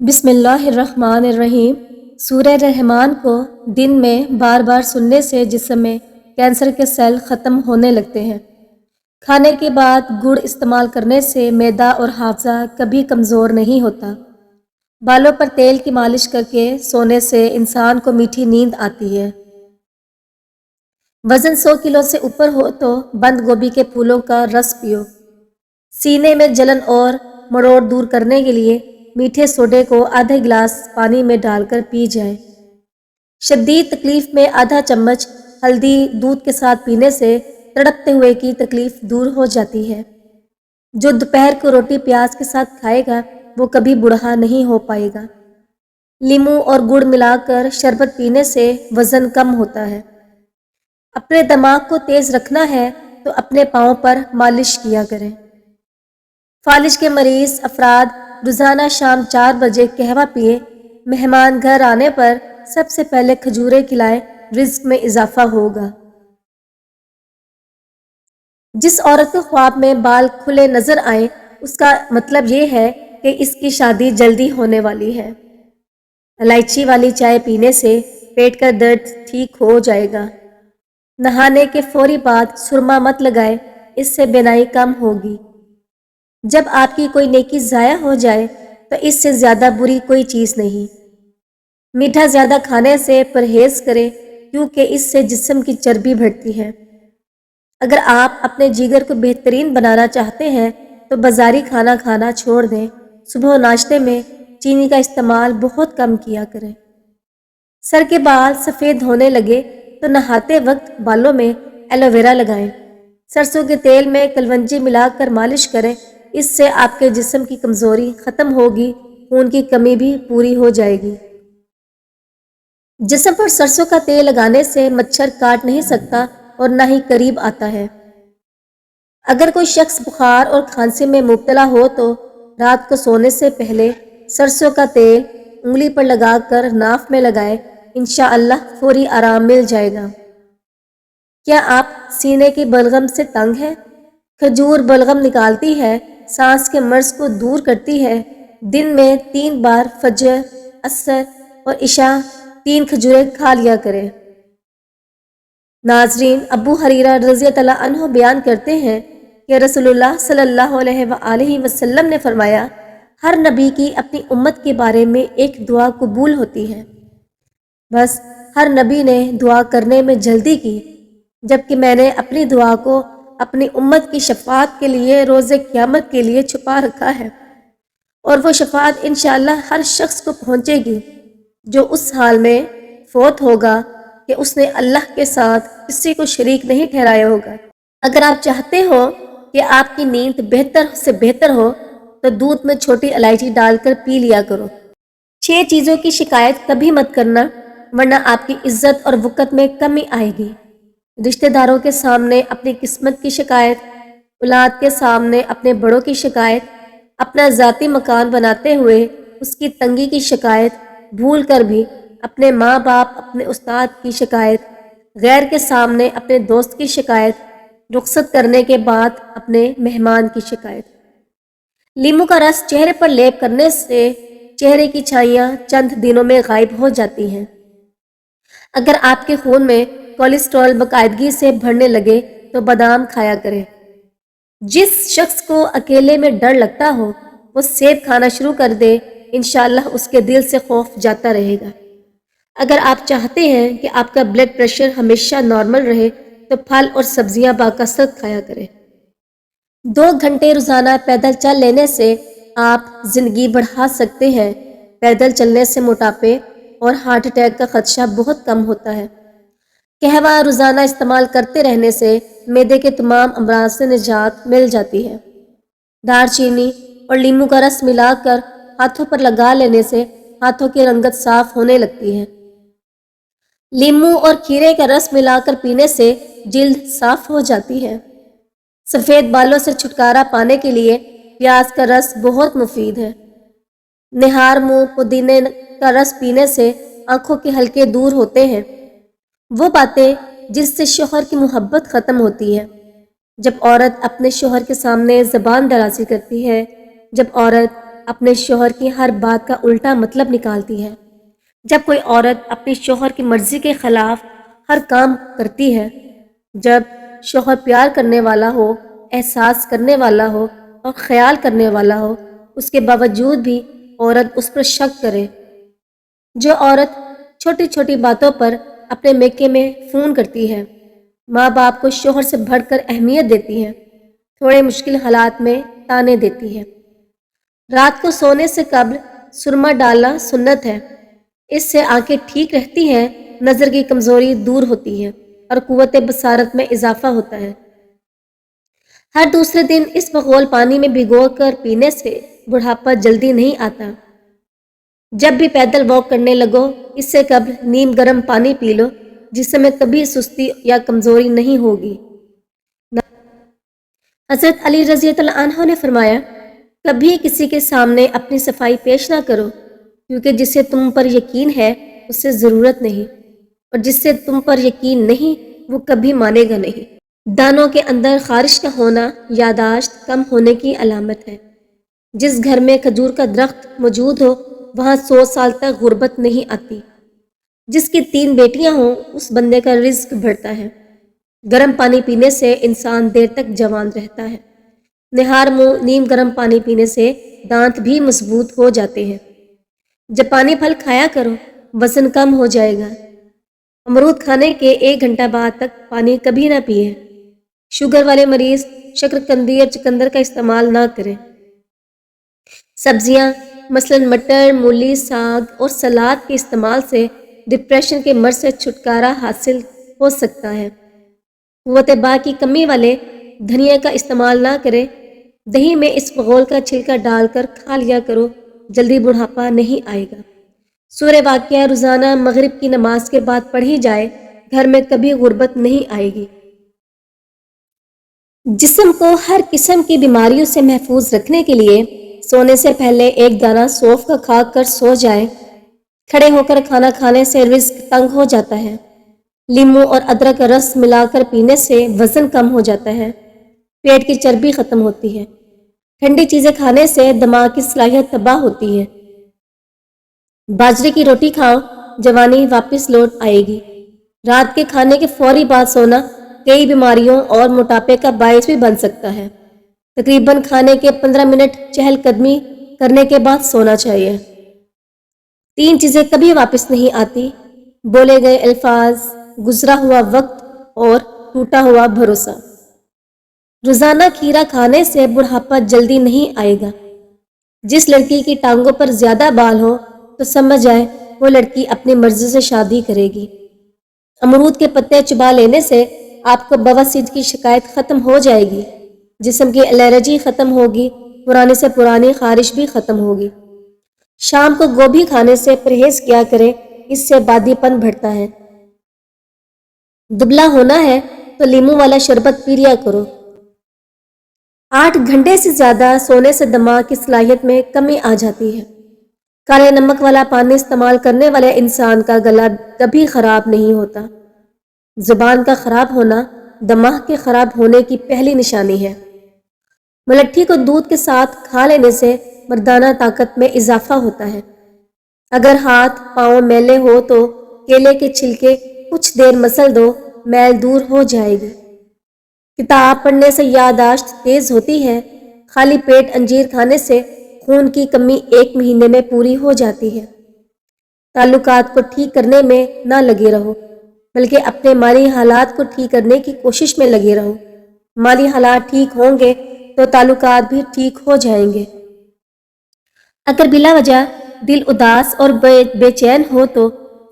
بسم اللہ الرحمن الرحیم۔ سورہ رحمان کو دن میں بار بار سننے سے جسم میں کینسر کے سیل ختم ہونے لگتے ہیں۔ کھانے کے بعد گڑ استعمال کرنے سے معدہ اور حافظہ کبھی کمزور نہیں ہوتا۔ بالوں پر تیل کی مالش کر کے سونے سے انسان کو میٹھی نیند آتی ہے۔ وزن 100 کلو سے اوپر ہو تو بند گوبھی کے پھولوں کا رس پیو۔ سینے میں جلن اور مروڑ دور کرنے کے لیے میٹھے سوڈے کو آدھا گلاس پانی میں ڈال کر پی جائے۔ شدید تکلیف میں آدھا چمچ ہلدی دودھ کے ساتھ پینے سے تڑپتے ہوئے کی تکلیف دور ہو جاتی ہے۔ جو دوپہر کو روٹی پیاز کے ساتھ کھائے گا وہ کبھی بوڑھا نہیں ہو پائے گا۔ لیموں اور گڑ ملا کر شربت پینے سے وزن کم ہوتا ہے۔ اپنے دماغ کو تیز رکھنا ہے تو اپنے پاؤں پر مالش کیا کریں۔ فالج کے مریض افراد روزانہ شام 4 بجے قہوہ پیئے۔ مہمان گھر آنے پر سب سے پہلے کھجوریں کھلائیں، رزق میں اضافہ ہوگا۔ جس عورت کو خواب میں بال کھلے نظر آئیں اس کا مطلب یہ ہے کہ اس کی شادی جلدی ہونے والی ہے۔ الائچی والی چائے پینے سے پیٹ کا درد ٹھیک ہو جائے گا۔ نہانے کے فوری بعد سرما مت لگائے، اس سے بینائی کم ہوگی۔ جب آپ کی کوئی نیکی ضائع ہو جائے تو اس سے زیادہ بری کوئی چیز نہیں۔ میٹھا زیادہ کھانے سے پرہیز کریں کیونکہ اس سے جسم کی چربی بڑھتی ہے۔ اگر آپ اپنے جگر کو بہترین بنانا چاہتے ہیں تو بازاری کھانا کھانا چھوڑ دیں۔ صبح ناشتے میں چینی کا استعمال بہت کم کیا کریں۔ سر کے بال سفید ہونے لگے تو نہاتے وقت بالوں میں ایلو ویرا لگائیں۔ سرسوں کے تیل میں کلونجی ملا کر مالش کریں، اس سے آپ کے جسم کی کمزوری ختم ہوگی، خون کی کمی بھی پوری ہو جائے گی۔ جسم پر سرسوں کا تیل لگانے سے مچھر کاٹ نہیں سکتا اور نہ ہی قریب آتا ہے۔ اگر کوئی شخص بخار اور کھانسی میں مبتلا ہو تو رات کو سونے سے پہلے سرسوں کا تیل انگلی پر لگا کر ناف میں لگائے، انشاءاللہ فوری آرام مل جائے گا۔ کیا آپ سینے کی بلغم سے تنگ ہیں؟ کھجور بلغم نکالتی ہے، سانس کے مرض کو دور کرتی ہے۔ دن میں 3 بار فجر، عصر اور عشاء 3 کھجوریں کھا لیا کریں۔ ناظرین، ابو ہریرہ رضی اللہ عنہ بیان کرتے ہیں کہ رسول اللہ صلی اللہ علیہ وآلہ وسلم نے فرمایا، ہر نبی کی اپنی امت کے بارے میں ایک دعا قبول ہوتی ہے، بس ہر نبی نے دعا کرنے میں جلدی کی، جبکہ میں نے اپنی دعا کو اپنی امت کی شفاعت کے لیے روز قیامت کے لیے چھپا رکھا ہے، اور وہ شفاعت انشاءاللہ ہر شخص کو پہنچے گی جو اس حال میں فوت ہوگا کہ اس نے اللہ کے ساتھ کسی کو شریک نہیں ٹھہرایا ہوگا۔ اگر آپ چاہتے ہو کہ آپ کی نیند بہتر سے بہتر ہو تو دودھ میں چھوٹی الائچی ڈال کر پی لیا کرو۔ 6 چیزوں کی شکایت کبھی مت کرنا ورنہ آپ کی عزت اور وقت میں کمی آئے گی۔ رشتہ داروں کے سامنے اپنی قسمت کی شکایت، اولاد کے سامنے اپنے بڑوں کی شکایت، اپنا ذاتی مکان بناتے ہوئے اس کی تنگی کی شکایت، بھول کر بھی اپنے ماں باپ اپنے استاد کی شکایت، غیر کے سامنے اپنے دوست کی شکایت، رخصت کرنے کے بعد اپنے مہمان کی شکایت۔ لیموں کا رس چہرے پر لیپ کرنے سے چہرے کی چھائیاں چند دنوں میں غائب ہو جاتی ہیں۔ اگر آپ کے خون میں کولیسٹرول باقاعدگی سے بڑھنے لگے تو بادام کھایا کریں۔ جس شخص کو اکیلے میں ڈر لگتا ہو وہ سیب کھانا شروع کر دے، انشاءاللہ اس کے دل سے خوف جاتا رہے گا۔ اگر آپ چاہتے ہیں کہ آپ کا بلڈ پریشر ہمیشہ نارمل رہے تو پھل اور سبزیاں باکثرت کھایا کریں۔ 2 گھنٹے روزانہ پیدل چل لینے سے آپ زندگی بڑھا سکتے ہیں۔ پیدل چلنے سے موٹاپے اور ہارٹ اٹیک کا خدشہ بہت کم ہوتا ہے۔ قہوہ روزانہ استعمال کرتے رہنے سے معدے کے تمام امراض سے نجات مل جاتی ہے۔ دار چینی اور لیموں کا رس ملا کر ہاتھوں پر لگا لینے سے ہاتھوں کی رنگت صاف ہونے لگتی ہے۔ لیموں اور کھیرے کا رس ملا کر پینے سے جلد صاف ہو جاتی ہے۔ سفید بالوں سے چھٹکارا پانے کے لیے پیاز کا رس بہت مفید ہے۔ نہار منہ پودینے کا رس پینے سے آنکھوں کے حلقے دور ہوتے ہیں۔ وہ باتیں جس سے شوہر کی محبت ختم ہوتی ہے۔ جب عورت اپنے شوہر کے سامنے زبان درازی کرتی ہے، جب عورت اپنے شوہر کی ہر بات کا الٹا مطلب نکالتی ہے۔ جب کوئی عورت اپنی شوہر کی مرضی کے خلاف ہر کام کرتی ہے، جب شوہر پیار کرنے والا ہو، احساس کرنے والا ہو اور خیال کرنے والا ہو، اس کے باوجود بھی عورت اس پر شک کرے، جو عورت چھوٹی چھوٹی باتوں پر اپنے میکے میں فون کرتی ہے، ماں باپ کو شوہر سے بڑھ کر اہمیت دیتی ہے، تھوڑے مشکل حالات میں تانے دیتی ہے۔ رات کو سونے سے قبل سرما ڈالنا سنت ہے، اس سے آنکھیں ٹھیک رہتی ہیں، نظر کی کمزوری دور ہوتی ہے اور قوت بصارت میں اضافہ ہوتا ہے۔ ہر دوسرے دن اس بغول پانی میں بھگو کر پینے سے بڑھاپا جلدی نہیں آتا۔ جب بھی پیدل واک کرنے لگو، اس سے قبل نیم گرم پانی پی لو، جس سے میں کبھی سستی یا کمزوری نہیں ہوگی۔ حضرت علی رضی اللہ عنہ نے فرمایا، کبھی کسی کے سامنے اپنی صفائی پیش نہ کرو، کیونکہ جسے تم پر یقین ہے اس سے ضرورت نہیں، اور جس سے تم پر یقین نہیں وہ کبھی مانے گا نہیں۔ دانوں کے اندر خارش کا ہونا یاداشت کم ہونے کی علامت ہے۔ جس گھر میں کھجور کا درخت موجود ہو وہاں 100 سال تک غربت نہیں آتی۔ جس کی 3 بیٹیاں ہوں اس بندے کا رزق بڑھتا ہے۔ گرم پانی پینے سے انسان دیر تک جوان رہتا ہے۔ نہار منہ نیم گرم پانی پینے سے دانت بھی مضبوط ہو جاتے ہیں۔ جب پانی پھل کھایا کرو، وزن کم ہو جائے گا۔ امرود کھانے کے 1 گھنٹہ بعد تک پانی کبھی نہ پیے۔ شوگر والے مریض شکرقندی اور چقندر کا استعمال نہ کریں۔ سبزیاں مثلاً مٹر، مولی، ساگ اور سلاد کے استعمال سے ڈپریشن کے مرض سے چھٹکارا حاصل ہو سکتا ہے۔ قوت با کی کمی والے دھنیا کا استعمال نہ کریں۔ دہی میں اس بغول کا چھلکا ڈال کر کھا لیا کرو، جلدی بڑھاپا نہیں آئے گا۔ سورہ واقعہ روزانہ مغرب کی نماز کے بعد پڑھی جائے، گھر میں کبھی غربت نہیں آئے گی۔ جسم کو ہر قسم کی بیماریوں سے محفوظ رکھنے کے لیے سونے سے پہلے 1 دانہ سونف کا کھا کر سو جائیں۔ کھڑے ہو کر کھانا کھانے سے رزق تنگ ہو جاتا ہے۔ لیموں اور ادرک کا رس ملا کر پینے سے وزن کم ہو جاتا ہے، پیٹ کی چربی ختم ہوتی ہے۔ ٹھنڈی چیزیں کھانے سے دماغ کی صلاحیت تباہ ہوتی ہے۔ باجرے کی روٹی کھاؤ، جوانی واپس لوٹ آئے گی۔ رات کے کھانے کے فوری بعد سونا کئی بیماریوں اور موٹاپے کا باعث بھی بن سکتا ہے۔ تقریباً کھانے کے 15 منٹ چہل قدمی کرنے کے بعد سونا چاہیے۔ 3 چیزیں کبھی واپس نہیں آتی: بولے گئے الفاظ، گزرا ہوا وقت اور ٹوٹا ہوا بھروسہ۔ روزانہ کھیرا کھانے سے بڑھاپا جلدی نہیں آئے گا۔ جس لڑکی کی ٹانگوں پر زیادہ بال ہو تو سمجھ جائے وہ لڑکی اپنی مرضی سے شادی کرے گی۔ امرود کے پتے چبا لینے سے آپ کو بواسیر کی شکایت ختم ہو جائے گی، جسم کی الرجی ختم ہوگی، پرانے سے پرانی خارش بھی ختم ہوگی۔ شام کو گوبھی کھانے سے پرہیز کیا کریں، اس سے بادی پن بڑھتا ہے۔ دبلا ہونا ہے تو لیموں والا شربت پی لیا کرو۔ 8 گھنٹے سے زیادہ سونے سے دماغ کی صلاحیت میں کمی آ جاتی ہے۔ کالے نمک والا پانی استعمال کرنے والے انسان کا گلا کبھی خراب نہیں ہوتا۔ زبان کا خراب ہونا دماغ کے خراب ہونے کی پہلی نشانی ہے۔ ملٹھی کو دودھ کے ساتھ کھا لینے سے مردانہ طاقت میں اضافہ ہوتا ہے۔ اگر ہاتھ پاؤں میلے ہو تو کیلے کے چھلکے کچھ دیر مسل دو، میل دور ہو جائے گی۔ کتاب پڑھنے سے یادداشت تیز ہوتی ہے۔ خالی پیٹ انجیر کھانے سے خون کی کمی 1 مہینے میں پوری ہو جاتی ہے۔ تعلقات کو ٹھیک کرنے میں نہ لگے رہو، بلکہ اپنے مالی حالات کو ٹھیک کرنے کی کوشش میں لگے رہو۔ مالی حالات ٹھیک ہوں گے تو تعلقات بھی ٹھیک ہو جائیں گے۔ اگر بلا وجہ دل اداس اور بے چین ہو تو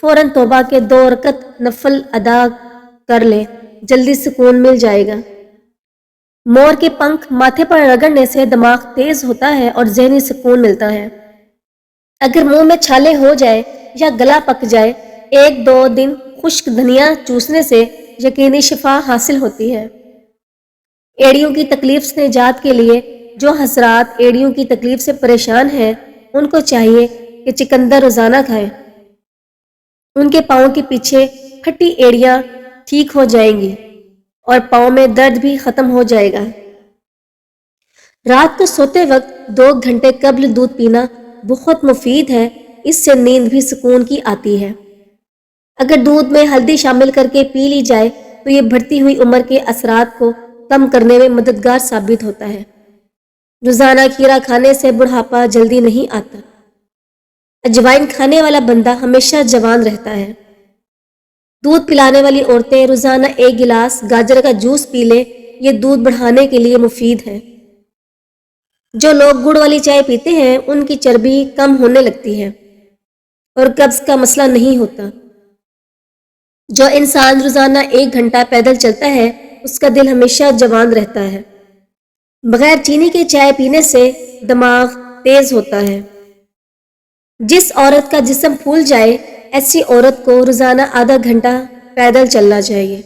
فوراً توبہ کے 2 رکعت نفل ادا کر لیں، جلدی سکون مل جائے گا۔ مور کے پنکھ ماتھے پر رگڑنے سے دماغ تیز ہوتا ہے اور ذہنی سکون ملتا ہے۔ اگر منہ میں چھالے ہو جائے یا گلا پک جائے، 1-2 دن خشک دھنیا چوسنے سے یقینی شفا حاصل ہوتی ہے۔ ایڑیوں کی تکلیف سے نجات کے لیے جو حضرات ایڑیوں کی تکلیف سے پریشان ہیں ان کو چاہیے کہ چقندر روزانہ کھائیں۔ ان کے پاؤں کے پیچھے پھٹی ایڑیاں ٹھیک ہو جائیں گی اور پاؤں میں درد بھی ختم ہو جائے گا۔ رات کو سوتے وقت 2 گھنٹے قبل دودھ پینا بہت مفید ہے، اس سے نیند بھی سکون کی آتی ہے۔ اگر دودھ میں ہلدی شامل کر کے پی لی جائے تو یہ بڑھتی ہوئی عمر کے اثرات کو کم کرنے میں مددگار ثابت ہوتا ہے۔ روزانہ کھیرا کھانے سے بڑھاپا جلدی نہیں آتا۔ اجوائن کھانے والا بندہ ہمیشہ جوان رہتا ہے۔ دودھ پلانے والی عورتیں روزانہ 1 گلاس گاجر کا جوس پی لیں، یہ دودھ بڑھانے کے لیے مفید ہے۔ جو لوگ گڑ والی چائے پیتے ہیں ان کی چربی کم ہونے لگتی ہے اور قبض کا مسئلہ نہیں ہوتا۔ جو انسان روزانہ 1 گھنٹہ پیدل چلتا ہے اس کا دل ہمیشہ جوان رہتا ہے۔ بغیر چینی کے چائے پینے سے دماغ تیز ہوتا ہے۔ جس عورت کا جسم پھول جائے ایسی عورت کو روزانہ آدھا گھنٹہ پیدل چلنا چاہیے۔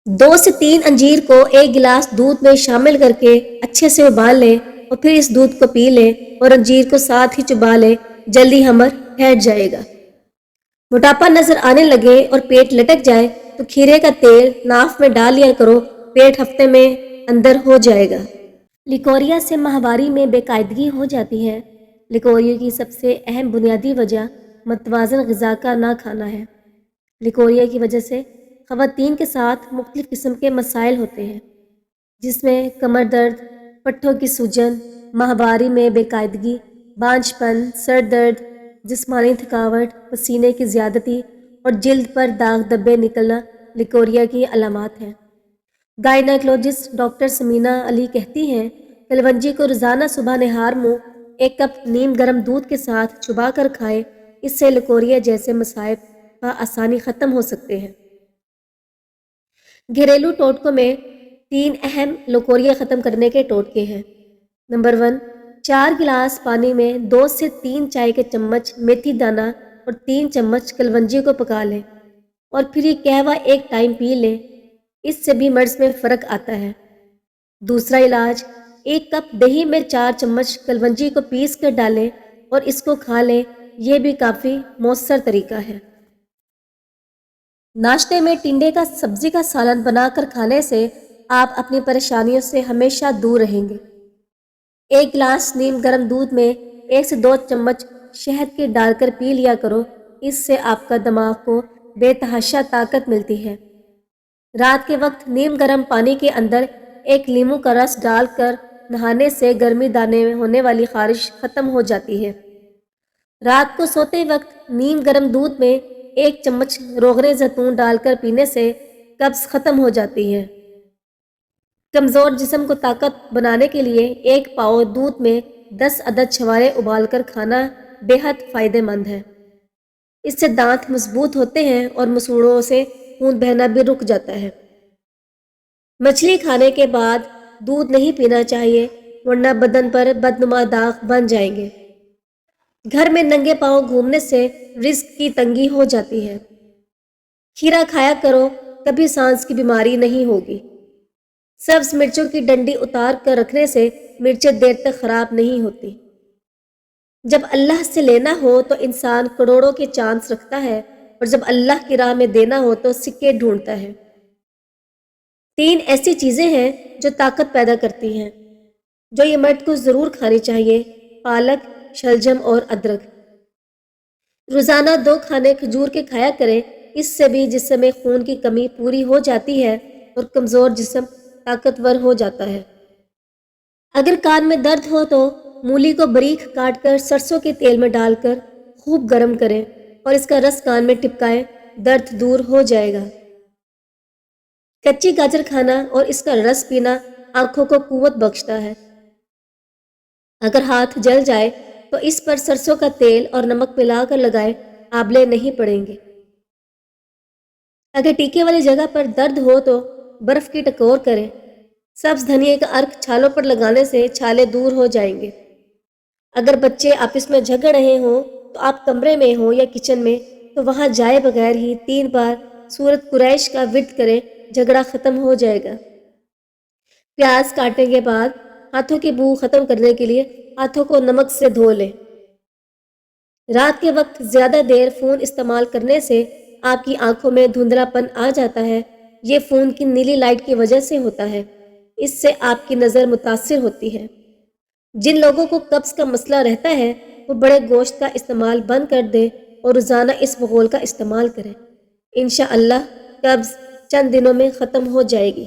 2 سے 3 انجیر کو 1 گلاس دودھ میں شامل کر کے اچھے سے ابال لیں اور پھر اس دودھ کو پی لیں اور انجیر کو ساتھ ہی چبا لیں، جلدی ہمر ہٹ جائے گا۔ موٹاپا نظر آنے لگے اور پیٹ لٹک جائے تو کھیرے کا تیل ناف میں ڈال لیا کرو، پیٹ ہفتے میں اندر ہو جائے گا۔ لیکوریا سے ماہواری میں بے قاعدگی ہو جاتی ہے۔ لیکوریا کی سب سے اہم بنیادی وجہ متوازن غذا کا نہ کھانا ہے۔ لیکوریا کی وجہ سے خواتین کے ساتھ مختلف قسم کے مسائل ہوتے ہیں، جس میں کمر درد، پٹھوں کی سوجن، ماہواری میں بے قاعدگی، بانجھ پن، سر درد، جسمانی تھکاوٹ، پسینے کی زیادتی اور جلد پر داغ دھبے نکلنا لیکوریا کی علامات ہیں۔ گائنیکولوجسٹ ڈاکٹر سمینا علی کہتی ہیں، کلونجی کو روزانہ صبح نہار منہ 1 کپ نیم گرم دودھ کے ساتھ چبا کر کھائیں، اس سے لیکوریا جیسے مصائب بآسانی ختم ہو سکتے ہیں۔ گھریلو ٹوٹکوں میں 3 اہم لیکوریا ختم کرنے کے ٹوٹکے ہیں۔ نمبر 1، 4 گلاس پانی میں 2 سے 3 چائے کے چمچ میتھی دانہ اور 3 چمچ کلونجی کو پکا لیں اور پھر یہ قہوہ 1 ٹائم پی لیں، اس سے بھی مرض میں فرق آتا ہے۔ دوسرا علاج، 1 کپ دہی میں 4 چمچ کلونجی کو پیس کر ڈالیں اور اس کو کھا لیں، یہ بھی کافی مؤثر طریقہ ہے۔ ناشتے میں ٹنڈے کا سبزی کا سالن بنا کر کھانے سے آپ اپنی پریشانیوں سے ہمیشہ دور رہیں گے۔ 1 گلاس نیم گرم دودھ میں 1 سے 2 چمچ شہد کے ڈال کر پی لیا کرو، اس سے آپ کا دماغ کو بے تحاشا طاقت ملتی ہے۔ رات کے وقت نیم گرم پانی کے اندر 1 لیموں کا رس ڈال کر نہانے سے گرمی دانے میں ہونے والی خارش ختم ہو جاتی ہے۔ رات کو سوتے وقت نیم گرم دودھ میں 1 چمچ روغن زیتون ڈال کر پینے سے قبض ختم ہو جاتی ہے۔ کمزور جسم کو طاقت بنانے کے لیے 1 پاؤ دودھ میں 10 عدد چھوارے ابال کر کھانا بے حد فائدہ مند ہے۔ اس سے دانت مضبوط ہوتے ہیں اور مسوڑوں سے خون بہنا بھی رک جاتا ہے۔ مچھلی کھانے کے بعد دودھ نہیں پینا چاہیے ورنہ بدن پر بدنما داغ بن جائیں گے۔ گھر میں ننگے پاؤں گھومنے سے رزق کی تنگی ہو جاتی ہے۔ کھیرا کھایا کرو، کبھی سانس کی بیماری نہیں ہوگی۔ سبز مرچوں کی ڈنڈی اتار کر رکھنے سے مرچیں دیر تک خراب نہیں ہوتی۔ جب اللہ سے لینا ہو تو انسان کروڑوں کے چانس رکھتا ہے اور جب اللہ کی راہ میں دینا ہو تو سکے ڈھونڈتا ہے۔ 3 ایسی چیزیں ہیں جو طاقت پیدا کرتی ہیں، جو یہ مرد کو ضرور کھانی چاہیے: پالک، شلجم اور ادرک۔ روزانہ 2 کھانے کھجور کے کھایا کریں، اس سے بھی جسم میں خون کی کمی پوری ہو جاتی ہے اور کمزور جسم طاقتور ہو جاتا ہے۔ اگر کان میں درد ہو تو مولی کو باریک کاٹ کر سرسوں کے تیل میں ڈال کر خوب گرم کریں اور اس کا رس کان میں ٹپکائیں، درد دور ہو جائے گا۔ کچی گاجر کھانا اور اس کا رس پینا آنکھوں کو قوت بخشتا ہے۔ اگر ہاتھ جل جائے تو اس پر سرسوں کا تیل اور نمک ملا کر لگائیں، آبلے نہیں پڑیں گے۔ اگر ٹیکے والی جگہ پر درد ہو تو برف کی ٹکور کریں۔ سبز دھنیے کا عرق چھالوں پر لگانے سے چھالے دور ہو جائیں گے۔ اگر بچے آپس میں جھگڑ رہے ہوں تو آپ کمرے میں ہوں یا کچن میں تو وہاں جائے بغیر ہی 3 بار سورۃ قریش کا ورد کریں، جھگڑا ختم ہو جائے گا۔ پیاز کاٹنے کے بعد ہاتھوں کی بو ختم کرنے کے لیے ہاتھوں کو نمک سے دھو لیں۔ رات کے وقت زیادہ دیر فون استعمال کرنے سے آپ کی آنکھوں میں دھندلا پن آ جاتا ہے، یہ فون کی نیلی لائٹ کی وجہ سے ہوتا ہے۔ اس سے آپ کی نظر متاثر ہوتی ہے۔ جن لوگوں کو قبض کا مسئلہ رہتا ہے وہ بڑے گوشت کا استعمال بند کر دیں اور روزانہ اس بغول کا استعمال کریں۔ انشاءاللہ قبض چند دنوں میں ختم ہو جائے گی۔